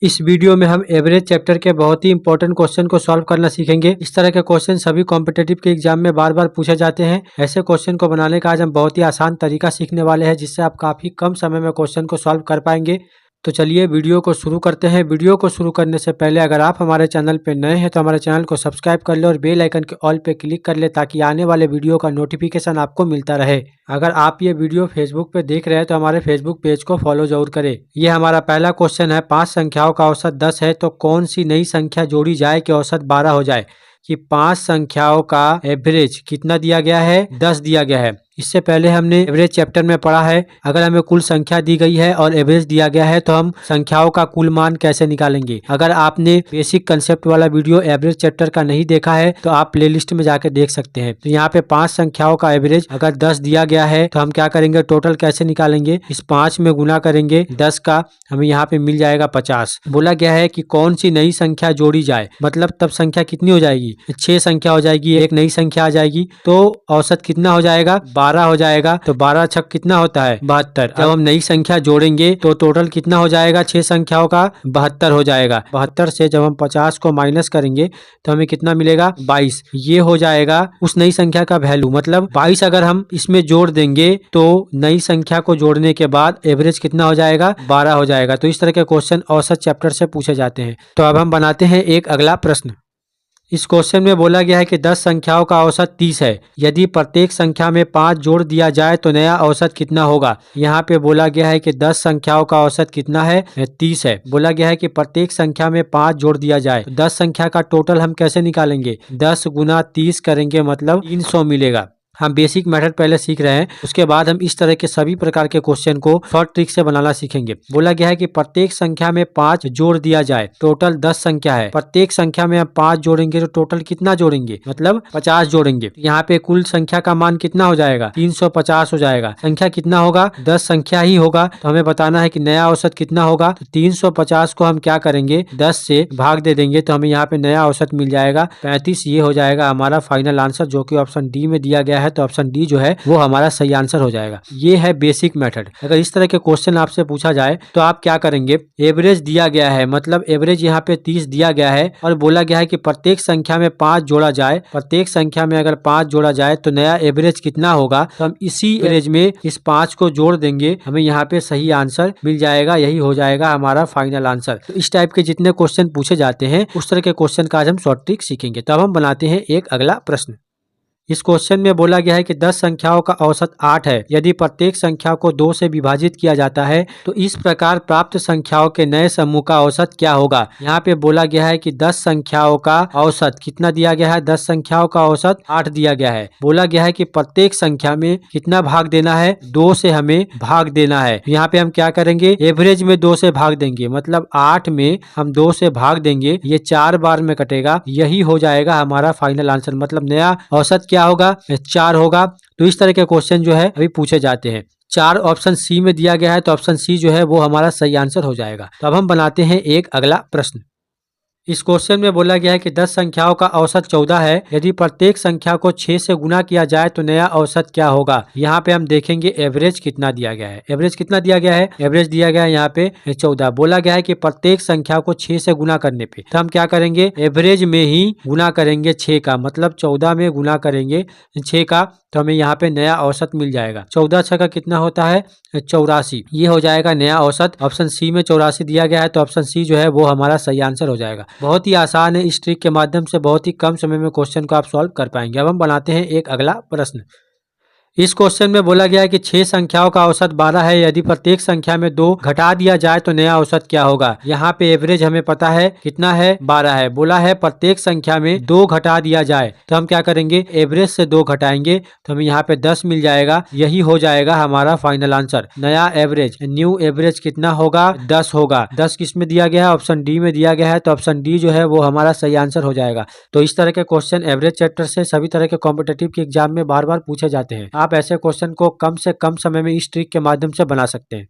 इस वीडियो में हम एवरेज चैप्टर के बहुत ही इंपॉर्टेंट क्वेश्चन को सॉल्व करना सीखेंगे। इस तरह के क्वेश्चन सभी कॉम्पिटिटिव के एग्जाम में बार बार पूछे जाते हैं। ऐसे क्वेश्चन को बनाने का आज हम बहुत ही आसान तरीका सीखने वाले हैं, जिससे आप काफी कम समय में क्वेश्चन को सॉल्व कर पाएंगे। तो चलिए वीडियो को शुरू करते हैं। वीडियो को शुरू करने से पहले अगर आप हमारे चैनल पे नए हैं तो हमारे चैनल को सब्सक्राइब कर ले और बेल आइकन के ऑल पे क्लिक कर ले, ताकि आने वाले वीडियो का नोटिफिकेशन आपको मिलता रहे। अगर आप ये वीडियो फेसबुक पे देख रहे हैं तो हमारे फेसबुक पेज को फॉलो जरूर करें। ये हमारा पहला क्वेश्चन है, 5 संख्याओं का औसत 10 है तो कौन सी नई संख्या जोड़ी जाए कि औसत 12 हो जाए। कि 5 संख्याओं का एवरेज कितना दिया गया है, 10 दिया गया है। इससे पहले हमने एवरेज चैप्टर में पढ़ा है, अगर हमें कुल संख्या दी गई है और एवरेज दिया गया है तो हम संख्याओं का कुल मान कैसे निकालेंगे। अगर आपने बेसिक कंसेप्ट वाला वीडियो एवरेज चैप्टर का नहीं देखा है तो आप प्लेलिस्ट में जाकर देख सकते हैं। तो यहाँ पे 5 संख्याओं का एवरेज अगर 10 दिया गया है तो हम क्या करेंगे, टोटल कैसे निकालेंगे। इस 5 में गुना करेंगे 10 का, हमें यहाँ पे मिल जाएगा 50। बोला गया है कि कौन सी नई संख्या जोड़ी जाए, मतलब तब संख्या कितनी हो जाएगी, 6 संख्या हो जाएगी, एक नई संख्या आ जाएगी, तो औसत कितना हो जाएगा, 12 हो जाएगा। तो 12 छक कितना होता है, 72। जब हम नई संख्या जोड़ेंगे तो टोटल कितना हो जाएगा, 6 संख्याओं का 72 हो जाएगा। 72 से जब हम 50 को माइनस करेंगे तो हमें कितना मिलेगा, 22। ये हो जाएगा उस नई संख्या का वैल्यू, मतलब 22 अगर हम इसमें जोड़ देंगे तो नई संख्या को जोड़ने के बाद एवरेज कितना हो जाएगा, 12 हो जाएगा। तो इस तरह के क्वेश्चन औसत चैप्टर से पूछे जाते हैं। तो अब हम बनाते हैं एक अगला प्रश्न। इस क्वेश्चन में बोला गया है कि 10 संख्याओं का औसत 30 है, यदि प्रत्येक संख्या में 5 जोड़ दिया जाए तो नया औसत कितना होगा। यहाँ पे बोला गया है कि 10 संख्याओं का औसत कितना है, 30 है। बोला गया है कि प्रत्येक संख्या में 5 जोड़ दिया जाए तो 10 संख्या का टोटल हम कैसे निकालेंगे, 10 गुना 30 करेंगे, मतलब 300 मिलेगा। हम बेसिक मेथड पहले सीख रहे हैं, उसके बाद हम इस तरह के सभी प्रकार के क्वेश्चन को शॉर्ट ट्रिक से बनाना सीखेंगे। बोला गया है कि प्रत्येक संख्या में 5 जोड़ दिया जाए, टोटल 10 संख्या है, प्रत्येक संख्या में हम 5 जोड़ेंगे तो टोटल कितना जोड़ेंगे, मतलब 50 जोड़ेंगे। यहाँ पे कुल संख्या का मान कितना हो जाएगा, 350 हो जाएगा। संख्या कितना होगा, 10 संख्या ही होगा, तो हमें बताना है कि नया औसत कितना होगा। तो 350 को हम क्या करेंगे, 10 से भाग दे देंगे तो हमें यहाँ पे नया औसत मिल जाएगा 35। ये हो जाएगा हमारा फाइनल आंसर, जो कि ऑप्शन डी में दिया गया है। तो ऑप्शन डी जो है वो हमारा सही आंसर हो जाएगा। ये है बेसिक मेथड। अगर इस तरह के क्वेश्चन आपसे पूछा जाए तो आप क्या करेंगे, एवरेज दिया गया है, मतलब एवरेज यहाँ पे 30 दिया गया है और बोला गया है कि प्रत्येक संख्या में 5 जोड़ा जाए। प्रत्येक संख्या में अगर 5 जोड़ा जाए तो नया एवरेज कितना होगा, तो हम इसी एवरेज में इस 5 को जोड़ देंगे, हमें यहाँ पे सही आंसर मिल जाएगा। यही हो जाएगा हमारा फाइनल आंसर। तो इस टाइप के जितने क्वेश्चन पूछे जाते हैं उस तरह के क्वेश्चन का आज हम शॉर्ट ट्रिक सीखेंगे। तब हम बनाते हैं एक अगला प्रश्न। इस क्वेश्चन में बोला गया है कि 10 संख्याओं का औसत 8 है, यदि प्रत्येक संख्या को 2 से विभाजित किया जाता है तो इस प्रकार प्राप्त संख्याओं के नए समूह का औसत क्या होगा। यहाँ पे बोला गया है कि 10 संख्याओं का औसत कितना दिया गया है, 10 संख्याओं का औसत 8 दिया गया है। बोला गया है कि प्रत्येक संख्या में कितना भाग देना है, 2 से हमें भाग देना है। यहाँ पे हम क्या करेंगे, एवरेज में 2 से भाग देंगे, मतलब 8 में हम 2 से भाग देंगे, ये 4 बार में कटेगा। यही हो जाएगा हमारा फाइनल आंसर, मतलब नया औसत क्या होगा, 4 होगा। तो इस तरह के क्वेश्चन जो है अभी पूछे जाते हैं। 4 ऑप्शन सी में दिया गया है, तो ऑप्शन सी जो है वो हमारा सही आंसर हो जाएगा। तो अब हम बनाते हैं एक अगला प्रश्न। इस क्वेश्चन में बोला गया है कि 10 संख्याओं का औसत 14 है, यदि प्रत्येक संख्या को 6 से गुना किया जाए तो नया औसत क्या होगा। यहाँ पे हम देखेंगे एवरेज कितना दिया गया है। एवरेज कितना दिया गया है, एवरेज दिया गया है यहाँ पे 14। बोला गया है कि प्रत्येक संख्या को 6 से गुना करने पे तो हम क्या करेंगे, एवरेज में ही गुना करेंगे 6 का, मतलब 14 में गुना करेंगे 6 का, तो हमें यहाँ पे नया औसत मिल जाएगा। 14 6 का कितना होता है, 84। ये हो जाएगा नया औसत। ऑप्शन सी में 84 दिया गया है, तो ऑप्शन सी जो है वो हमारा सही आंसर हो जाएगा। बहुत ही आसान है, इस ट्रिक के माध्यम से बहुत ही कम समय में क्वेश्चन को आप सॉल्व कर पाएंगे। अब हम बनाते हैं एक अगला प्रश्न। इस क्वेश्चन में बोला गया है कि 6 संख्याओं का औसत 12 है, यदि प्रत्येक संख्या में 2 घटा दिया जाए तो नया औसत क्या होगा। यहाँ पे एवरेज हमें पता है कितना है, 12 है। बोला है प्रत्येक संख्या में 2 घटा दिया जाए तो हम क्या करेंगे, एवरेज से 2 घटाएंगे तो हमें यहाँ पे 10 मिल जाएगा। यही हो जाएगा हमारा फाइनल आंसर। नया एवरेज, न्यू एवरेज कितना होगा, 10 होगा। 10 किस में दिया गया है, ऑप्शन डी में दिया गया है, तो ऑप्शन डी जो है वो हमारा सही आंसर हो जाएगा। तो इस तरह के क्वेश्चन एवरेज चैप्टर से सभी तरह के कॉम्पिटेटिव के एग्जाम में बार बार पूछे जाते हैं। आप ऐसे क्वेश्चन को कम से कम समय में इस ट्रिक के माध्यम से बना सकते हैं।